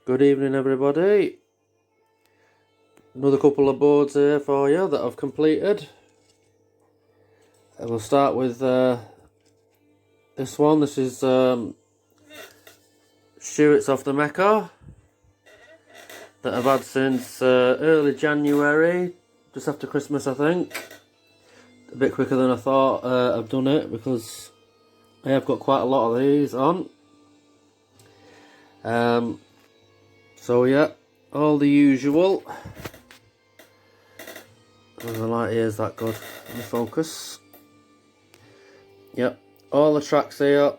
Good evening, everybody. Another couple of boards here for you that I've completed. We'll start with this one. This is Stewart's off the Mecca that I've had since early January, just after Christmas, I think. A bit quicker than I thought I've done it because I have got quite a lot of these on. So yeah, all the usual. The light here is that good. Let me focus. Yep, all the tracks here.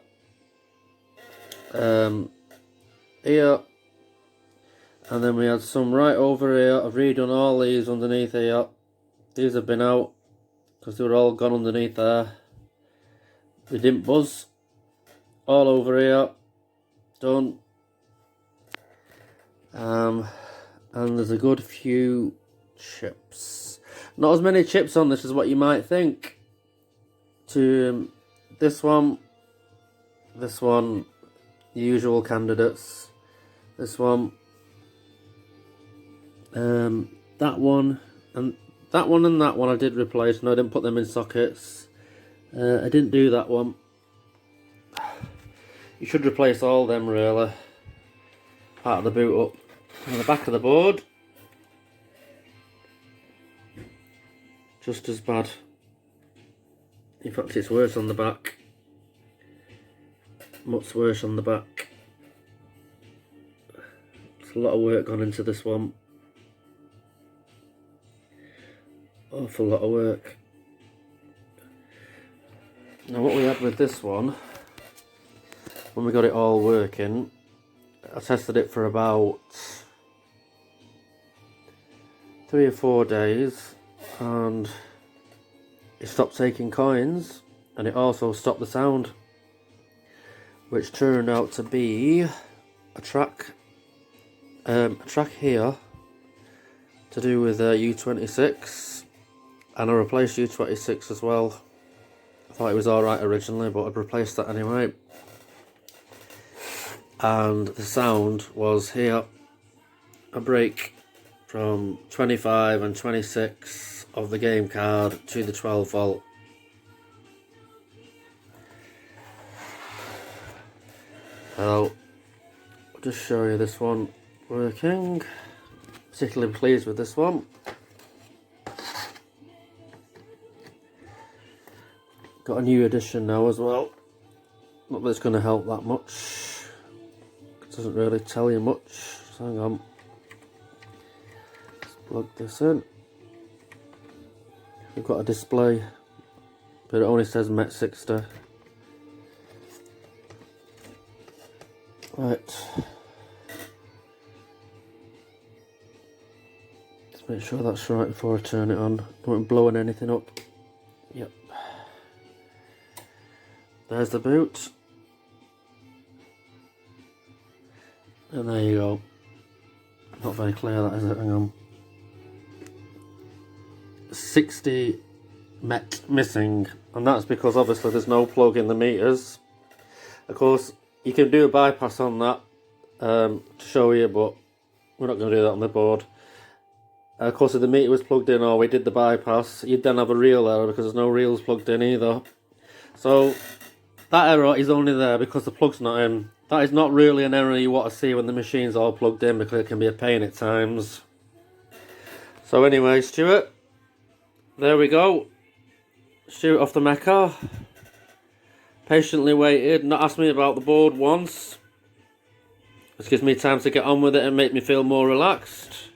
Here. And then we had some right over here. I've redone all these underneath here. These have been out because they were all gone underneath there. They didn't buzz. All over here. Done. And there's a good few chips. Not as many chips on this as what you might think. To this one, the usual candidates. This one, that one, and that one and that one I did replace. No, I didn't put them in sockets. I didn't do that one. You should replace all them really. Part of the boot up. On the back of the board, just as bad. In fact, it's worse on the back. Much worse on the back. There's a lot of work gone into this one. Awful lot of work. Now what we had with this one, when we got it all working, I tested it for about 3 or 4 days and it stopped taking coins, and it also stopped the sound, which turned out to be a track here to do with U26, and I replaced U26 as well. I thought it was alright originally, but I'd replaced that anyway. And the sound was here, a break from 25 and 26 of the game card to the 12 volt. So I'll just show you this one working. Particularly pleased with this one. Got a new edition now as well. Not that it's going to help that much. It doesn't really tell you much. So hang on. Let's plug this in. We've got a display, but it only says Met 60. Right. Let's make sure that's right before I turn it on. Don't want blowing anything up. Yep. There's the boot. And there you go. Not very clear that, is it? Hang on. 60 Met missing, and that's because obviously there's no plug in the meters. Of course, you can do a bypass on that to show you, but we're not going to do that on the board. Of course, if the meter was plugged in or we did the bypass, you'd then have a reel error because there's no reels plugged in either. So that error is only there because the plug's not in. That is not really an error you want to see when the machine's all plugged in, because it can be a pain at times. So anyway, Stuart, there we go. Stuart off the Mecca. Patiently waited, not asked me about the board once. This gives me time to get on with it and make me feel more relaxed.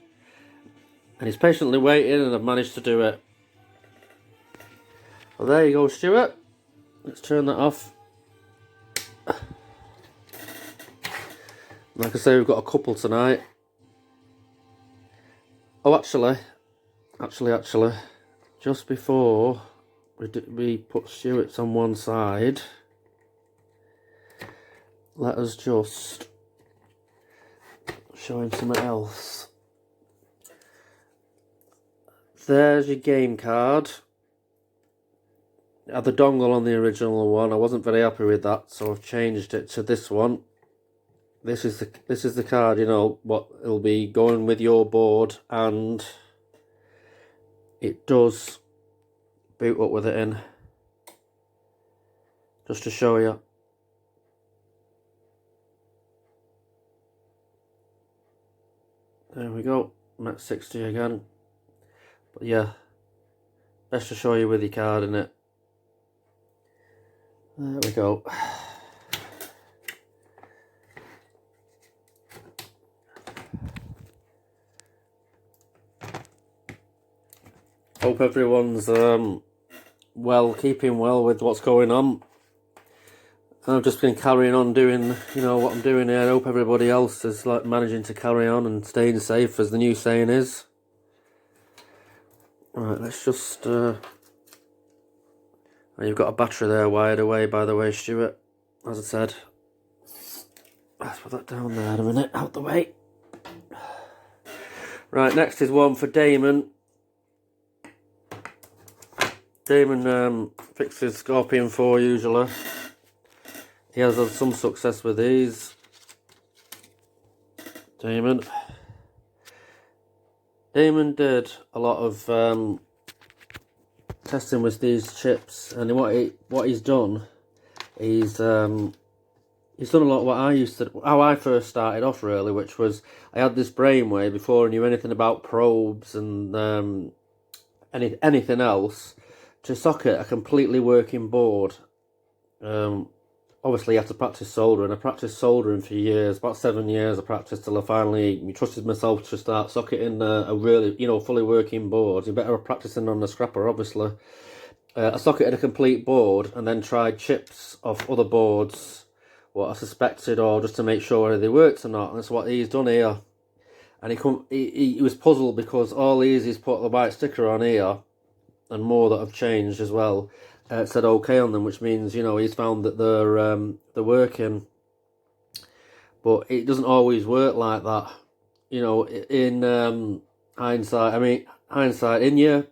And he's patiently waited, and I've managed to do it. Well, there you go, Stuart. Let's turn that off. Like I say, we've got a couple tonight. Oh, actually, just before we put Stuart's on one side, let us just show him something else. There's your game card. I had the dongle on the original one. I wasn't very happy with that, so I've changed it to this one. this is the card, you know, what it'll be going with your board, and it does boot up with it in. Just to show you. There we go. I'm at 60 again. But yeah, best to show you with your card in it. There we go. Hope everyone's keeping well with what's going on. I've just been carrying on doing, you know, what I'm doing here. I hope everybody else is like managing to carry on and staying safe, as the new saying is. Right, let's just. You've got a battery there wired away, by the way, Stuart. As I said, let's put that down there in a minute, out the way. Right, next is one for Damon. Damon fixes Scorpion 4 usually. He has had some success with these. Damon did a lot of testing with these chips, and what he's done, he's done a lot of what how I first started off really, which was I had this brainwave before I knew anything about probes and anything else, to socket a completely working board. Obviously you have to practice soldering. I practiced soldering for years, about 7 years I practiced, till I finally trusted myself to start socketing a really, you know, fully working board. You're better off practicing on the scrapper, obviously. I socketed a complete board and then tried chips off other boards, what I suspected, or just to make sure whether they worked or not. And that's what he's done here. And he was puzzled because all he's put the white sticker on here, and more that have changed as well, said OK on them, which means, you know, he's found that they're working. But it doesn't always work like that, you know. In hindsight, in your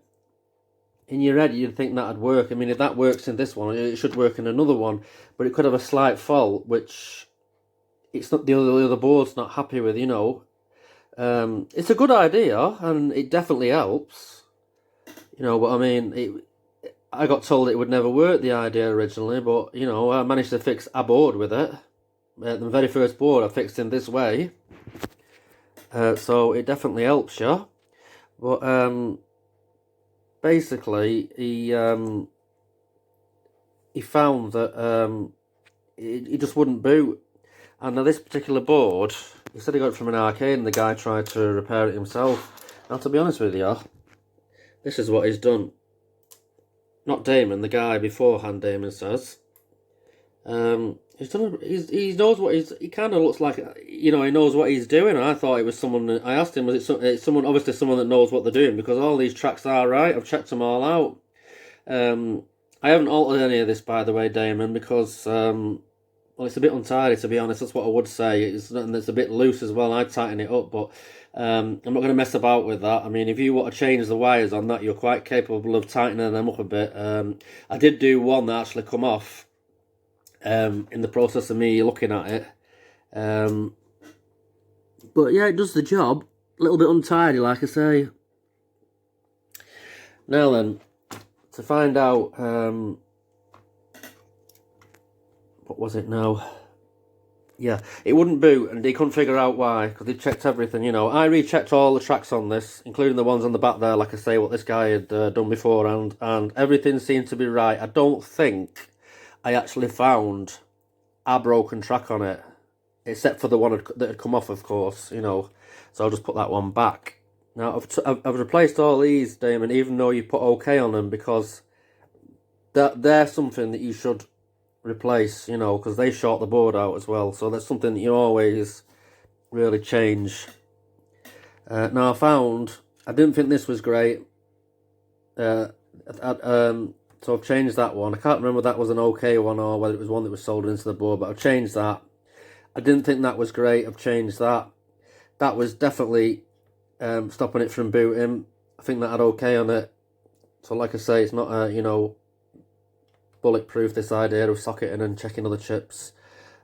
head you'd think that'd work. I mean, if that works in this one, it should work in another one, but it could have a slight fault, which it's not, the other board's not happy with, you know. It's a good idea and it definitely helps, you know, but I mean, I got told it would never work, the idea originally, but, you know, I managed to fix a board with it. The very first board I fixed in this way. So it definitely helps you. But basically, he found that it just wouldn't boot. And now this particular board, he said he got it from an arcade and the guy tried to repair it himself. Now, to be honest with you, this is what he's done. Not Damon, the guy beforehand, Damon says. He's done. He knows what he kind of looks like. You know, he knows what he's doing. I thought it was someone. I asked him, was it someone? Obviously, someone that knows what they're doing, because all these tracks are right. I've checked them all out. I haven't altered any of this, by the way, Damon, because well, it's a bit untidy, to be honest. That's what I would say. It's a bit loose as well. I'd tighten it up, but I'm not going to mess about with that. I mean, if you want to change the wires on that, you're quite capable of tightening them up a bit. I did do one that actually come off in the process of me looking at it. But yeah, it does the job. A little bit untidy, like I say. Now then, to find out, what was it now? Yeah, it wouldn't boot, and they couldn't figure out why, because they checked everything, you know. I rechecked all the tracks on this, including the ones on the back there, like I say, what this guy had done beforehand, and everything seemed to be right. I don't think I actually found a broken track on it, except for the one that had come off, of course, you know. So I'll just put that one back. Now, I've replaced all these, Damon, even though you put OK on them, because they're something that you should replace, you know, because they short the board out as well. So that's something that you always really change. Now, I didn't think this was great. So I've changed that one. I can't remember if that was an OK one or whether it was one that was soldered into the board, but I've changed that. I didn't think that was great. I've changed that. That was definitely stopping it from booting. I think that had OK on it. So like I say, it's not you know, bulletproof, this idea of socketing and checking other chips.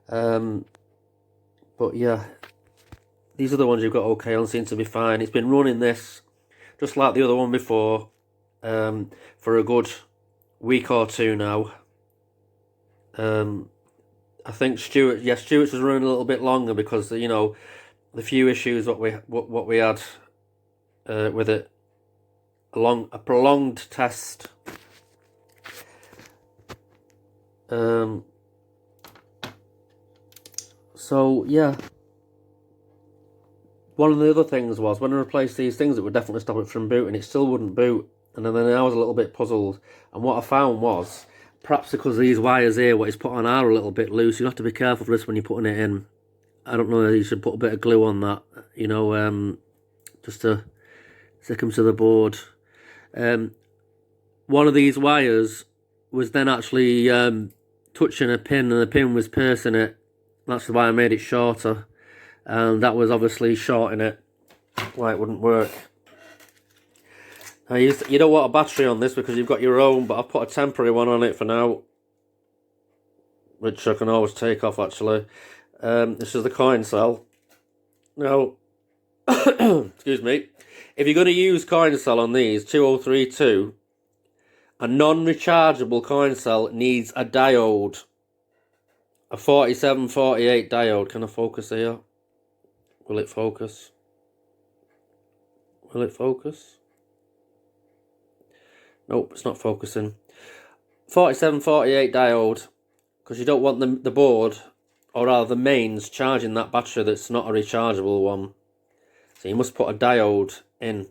But But yeah, these are the ones you've got okay on, seem to be fine. It's been running this, just like the other one before, for a good week or two now. I think Stuart's was running a little bit longer because, you know, the few issues what we had with it, a prolonged test. So yeah, one of the other things was when I replaced these things, it would definitely stop it from booting. It still wouldn't boot, and then I was a little bit puzzled. And what I found was, perhaps because these wires here, what is put on are a little bit loose. You have to be careful for this when you're putting it in. I don't know, you should put a bit of glue on that, you know, just to stick them to the board. One of these wires was then actually touching a pin, and the pin was piercing it. That's why I made it shorter, and that was obviously shorting it, why it wouldn't work. Now you don't want a battery on this because you've got your own, but I've put a temporary one on it for now, which I can always take off actually. This is the coin cell. Now, excuse me, if you're going to use coin cell on these 2032, a non-rechargeable coin cell needs a diode. A 4748 diode. Can I focus here? Will it focus? Will it focus? Nope, it's not focusing. 4748 diode, because you don't want the board, or rather the mains, charging that battery that's not a rechargeable one. So you must put a diode in.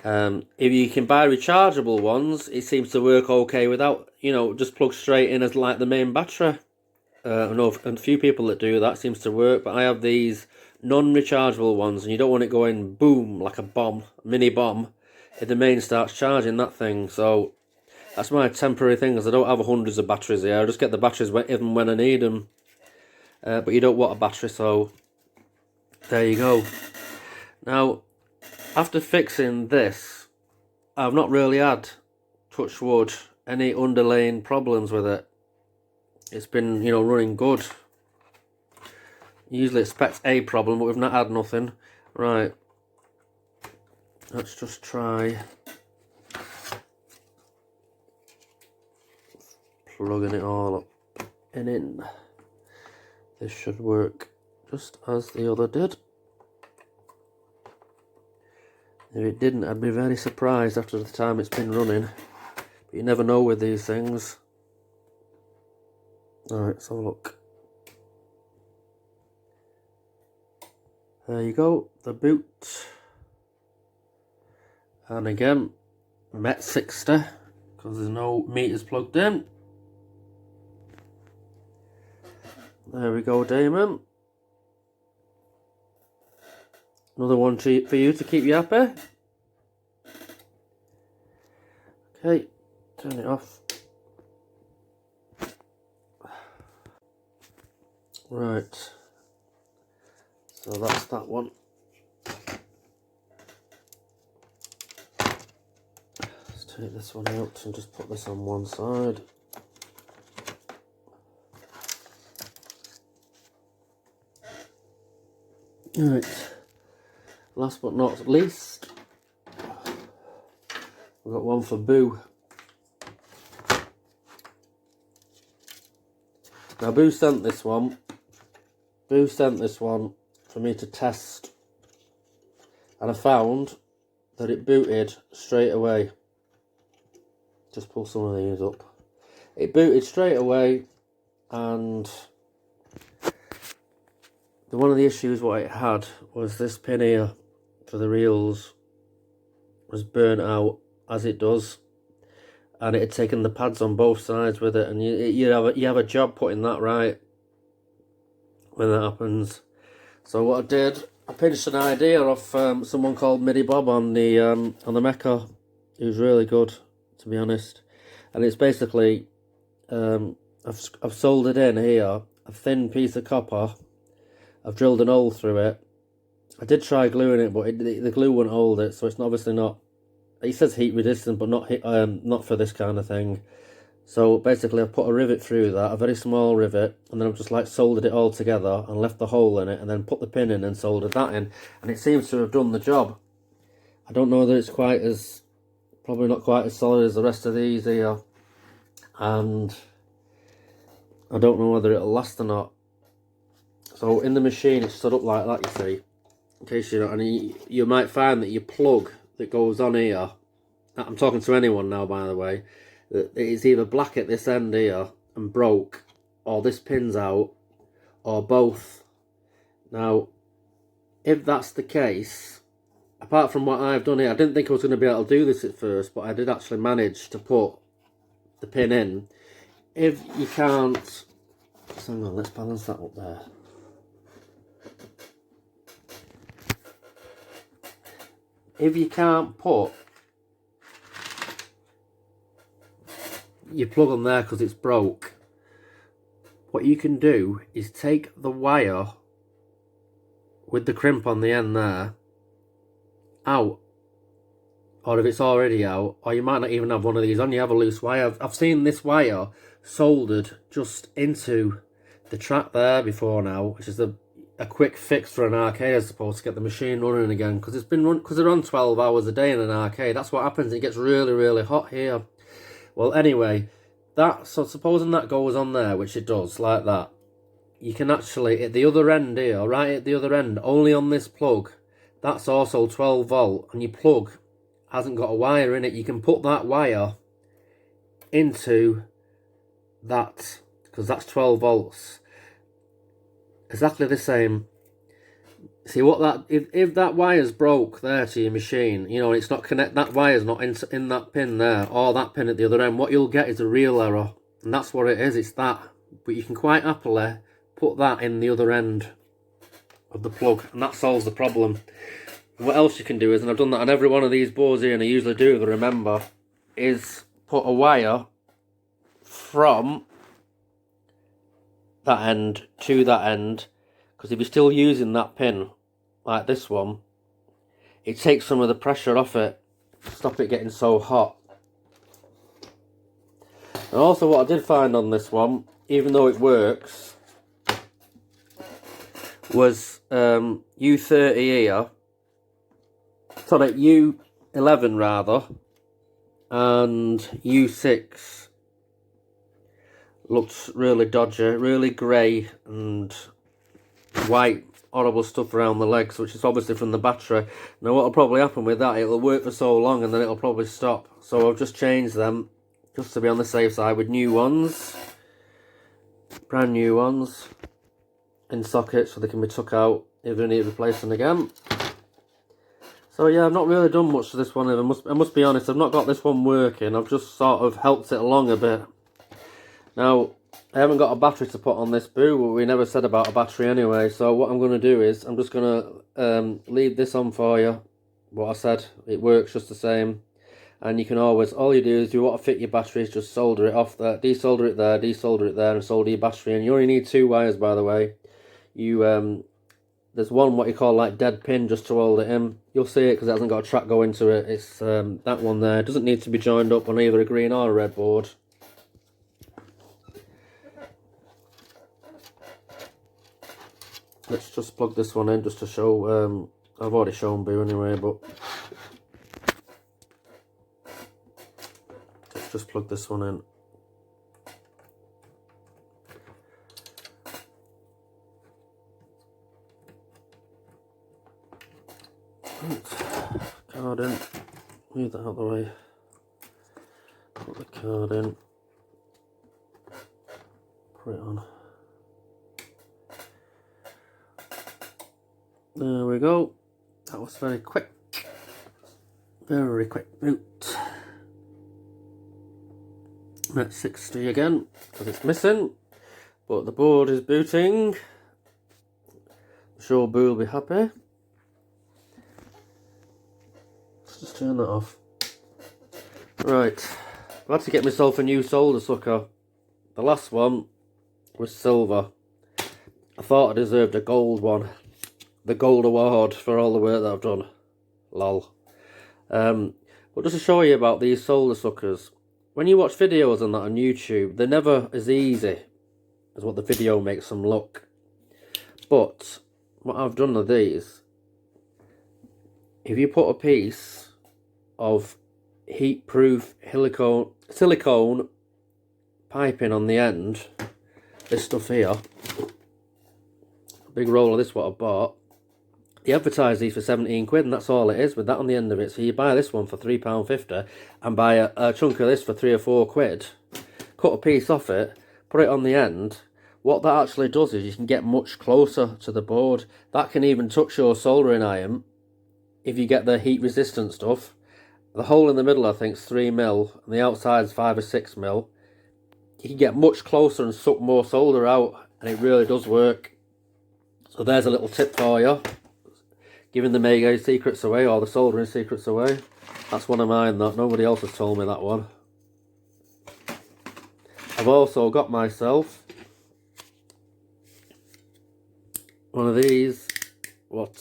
If you can buy rechargeable ones, it seems to work okay without, you know, just plug straight in as like the main battery. I know a few people that do that, seems to work, but I have these non-rechargeable ones, and you don't want it going boom like a bomb, mini bomb, if the main starts charging that thing. So that's my temporary thing, because I don't have hundreds of batteries here. I just get the batteries even when I need them. But you don't want a battery, so there you go. Now, after fixing this, I've not really had, touch wood, any underlying problems with it. It's been, you know, running good. You usually expect a problem, but we've not had nothing. Right. Let's just try plugging it all up and in. This should work just as the other did. If it didn't, I'd be very surprised after the time it's been running. But you never know with these things. Alright, let's have a look. There you go, the boot. And again, met 60, because there's no meters plugged in. There we go, Damon. Another one for you to keep you happy. Okay, turn it off. Right, so that's that one. Let's take this one out and just put this on one side. Right, last but not least, we've got one for Boo. Now Boo sent this one. Boo sent this one for me to test, and I found that it booted straight away. Just pull some of these up. It booted straight away, and one of the issues what it had was this pin here for the reels was burnt out, as it does, and it had taken the pads on both sides with it, and you have a job putting that right when that happens. So what I did, I pinched an idea off someone called Midi Bob on the Mecca, who's really good, to be honest. And it's basically, I've soldered in here a thin piece of copper. I've drilled an hole through it. I did try gluing it, but the glue wouldn't hold it, so it's obviously not. It says heat resistant, but not for this kind of thing. So basically I've put a rivet through that, a very small rivet, and then I've just like soldered it all together and left the hole in it, and then put the pin in and soldered that in, and it seems to have done the job. I don't know that it's quite as, probably not quite as solid as the rest of these here, and I don't know whether it'll last or not. So in the machine it's stood up like that, you see, in case you know, and you might find that your plug that goes on here, I'm talking to anyone now by the way, that it's either black at this end here and broke, or this pin's out, or both. Now if that's the case, apart from what I've done here, I didn't think I was going to be able to do this at first, but I did actually manage to put the pin in. If you can't, hang on, let's balance that up there. If you can't put your plug on there because it's broke, what you can do is take the wire with the crimp on the end there out, or if it's already out, or you might not even have one of these on, you have a loose wire. I've seen this wire soldered just into the track there before now, which is a quick fix for an arcade, I suppose, to get the machine running again, because they're on 12 hours a day in an arcade. That's what happens, it gets really, really hot here. Well, anyway, so supposing that goes on there, which it does, like that, you can actually, at the other end here, right at the other end, only on this plug, that's also 12 volt, and your plug hasn't got a wire in it. You can put that wire into that, because that's 12 volts. Exactly the same. See what that, if that wire's broke there to your machine, you know, it's not that wire's not in that pin there, or that pin at the other end, what you'll get is a real error. And that's what it is, it's that. But you can quite happily put that in the other end of the plug, and that solves the problem. What else you can do is, and I've done that on every one of these boards here, and I usually do if I remember, is put a wire from that end to that end, because if you're still using that pin like this one, it takes some of the pressure off it, stop it getting so hot. And also what I did find on this one, even though it works, was U30 here, sorry, U11 rather, and U6 looked really dodgy, really grey and white, horrible stuff around the legs, which is obviously from the battery. Now what will probably happen with that, it'll work for so long and then it'll probably stop. So I've just changed them, just to be on the safe side, with new ones, brand new ones, in socket, so they can be took out if they need replacing again. So yeah, I've not really done much to this one. I must be honest, I've not got this one working. I've just sort of helped it along a bit. Now, I haven't got a battery to put on this boo, but we never said about a battery anyway. So what I'm going to do is, I'm just going to leave this on for you. What I said, it works just the same. And you can always, all you do is, you want to fit your batteries, just solder it off there, desolder it there, and solder your battery. And you only need 2 wires, by the way. There's one what you call like dead pin just to hold it in. You'll see it because it hasn't got a track going to it. It's that one there. It doesn't need to be joined up on either a green or a red board. Let's just plug this one in just to show, I've already shown Boo anyway, but let's just plug this one in. Card in, move that out of the way, put the card in, put it on. There we go. That was very quick. Very quick boot. At 60 again, because it's missing. But the board is booting. I'm sure Boo will be happy. Let's just turn that off. Right. I've had to get myself a new solder sucker. The last one was silver. I thought I deserved a gold one. The gold award for all the work that I've done. Lol. But just to show you about these solder suckers, when you watch videos on that on YouTube, they're never as easy as what the video makes them look. But what I've done with these, if you put a piece of heat-proof silicone piping on the end, this stuff here, a big roll of this what I bought, they advertise these for 17 quid, and that's all it is with that on the end of it. So you buy this one for £3.50 and buy a chunk of this for 3 or 4 quid, cut a piece off it, put it on the end. What that actually does is you can get much closer to the board. That can even touch your soldering iron if you get the heat resistant stuff. The hole in the middle I think is 3mm and the outside's 5 or 6mm. You can get much closer and suck more solder out, and it really does work. So there's a little tip for you, giving the maygay secrets away, or the soldering secrets away. That's one of mine, that nobody else has told me that one. I've also got myself one of these, what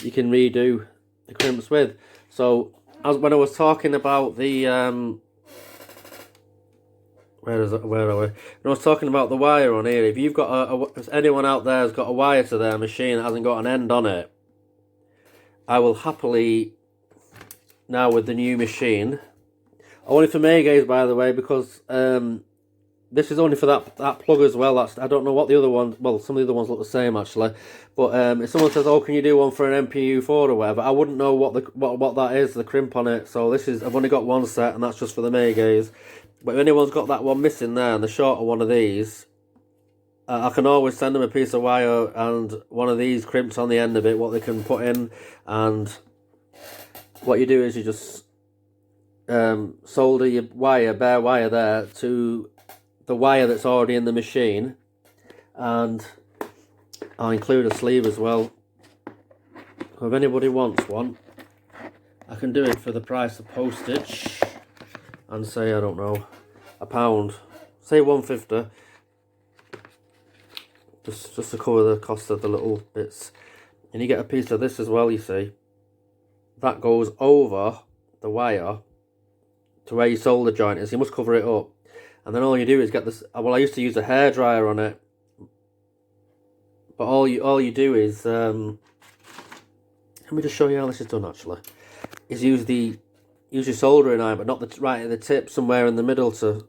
you can redo the crimps with. So when I was talking about the where are we? When I was talking about the wire on here, if you've got if anyone out there has got a wire to their machine that hasn't got an end on it, I will happily, now with the new machine, only for maygays by the way, because this is only for that plug as well. I don't know what the other ones, well some of the other ones look the same actually, but if someone says, oh can you do one for an MPU4 or whatever, I wouldn't know what that is, the crimp on it. So this is, I've only got one set and that's just for the maygays. But if anyone's got that one missing there and the shorter one of these, I can always send them a piece of wire and one of these crimps on the end of it, what they can put in. And what you do is you just solder your wire, bare wire there, to the wire that's already in the machine. And I'll include a sleeve as well. So if anybody wants one, I can do it for the price of postage. And say, I don't know, £1, say £1.50, just to cover the cost of the little bits. And you get a piece of this as well, you see. That goes over the wire to where your solder joint is. You must cover it up. And then all you do is get this, well I used to use a hairdryer on it. But all you do is, let me just show you how this is done actually, is use your soldering iron, but not right at the tip, somewhere in the middle. So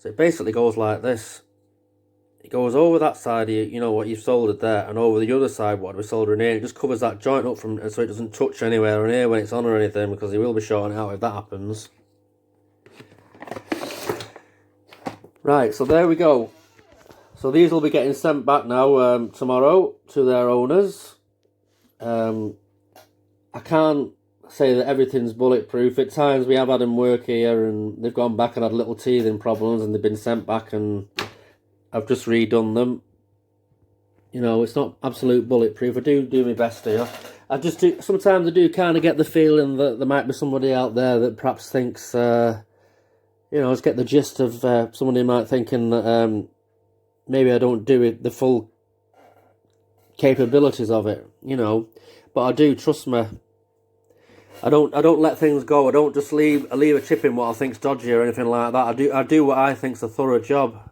it basically goes like this. It goes over that side of you know what you've soldered there, and over the other side what we're soldering in. It just covers that joint up from, so it doesn't touch anywhere in here when it's on or anything, because it will be shorting out if that happens. Right, so there we go. So these will be getting sent back now tomorrow to their owners. I can't say that everything's bulletproof. At times we have had them work here and they've gone back and had little teething problems and they've been sent back, and I've just redone them. You know, it's not absolute bulletproof. I do my best here. Sometimes I do kind of get the feeling that there might be somebody out there that perhaps thinks, you know, let's get the gist of somebody might thinking that maybe I don't do it the full capabilities of it, you know. But I do, trust me. I don't let things go. I don't just leave a chip in what I think's dodgy or anything like that. I do what I think's a thorough job,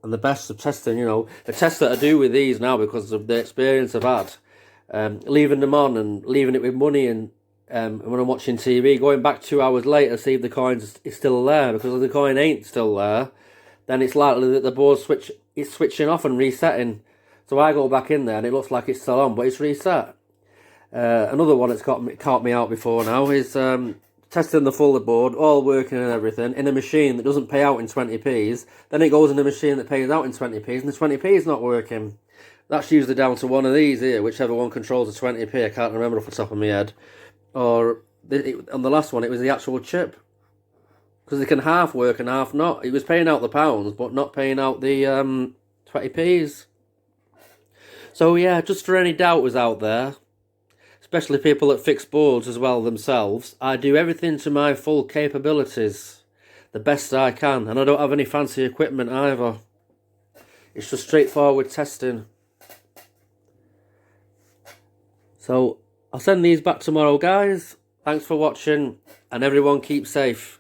and the best of testing. You know, the tests that I do with these now, because of the experience I've had, leaving them on and leaving it with money, and when I'm watching TV, going back 2 hours later, see if the coin is still there. Because if the coin ain't still there, then it's likely that the board is switching off and resetting. So I go back in there and it looks like it's still on, but it's reset. Another one that's caught me out before now is testing the full board, all working and everything, in a machine that doesn't pay out in 20p's. Then it goes in a machine that pays out in 20p's, and the 20p is not working. That's usually down to one of these here, whichever one controls the 20p. I can't remember off the top of my head. Or on the last one, it was the actual chip, because it can half work and half not. It was paying out the pounds, but not paying out the 20p's. So yeah, just for any doubters out there, especially people that fix boards as well themselves, I do everything to my full capabilities, the best I can, and I don't have any fancy equipment either. It's just straightforward testing. So I'll send these back tomorrow, guys. Thanks for watching, and everyone keep safe.